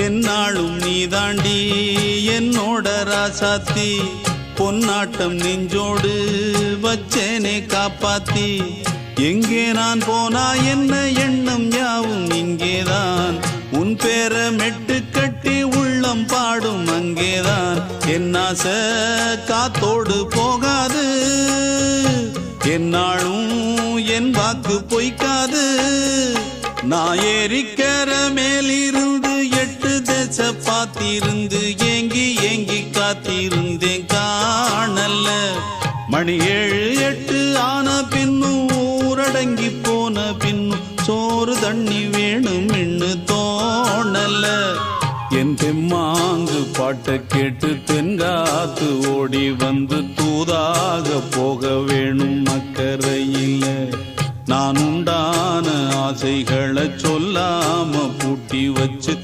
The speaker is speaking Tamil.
என்னாலும் நீ தாண்டி என்னோட ராசாத்தி பொன்னாட்டம் நெஞ்சோடு வச்சேனே காப்பாத்தி எங்கே நான் போனா என்ன எண்ணம் யாவும் இங்கேதான் உன் பேர மெட்டு கட்டி உள்ளம் பாடும் அங்கேதான் என் ஆசை காத்தோடு போகாது என்னாலும் என் வாக்கு பொய்க்காது நான் ஏறிக்கிற மேலிருந்து 8 தேச பார்த்திருந்து ஏங்கி ஏங்கி காத்திருந்தேன் காணல்ல மணி 7 8 ஆன பின்னும் ஊரடங்கி போன பின்னும் சோறு தண்ணி வேணும் என்று தோணல என் தெம்மாங்கு பாட்டை கேட்டு தென்காத்து ஓடி வந்து தூதாக போக வேணும் அக்கறையில் நான் உண்டான ஆசைகளை சொல்லாம பூட்டி வச்சு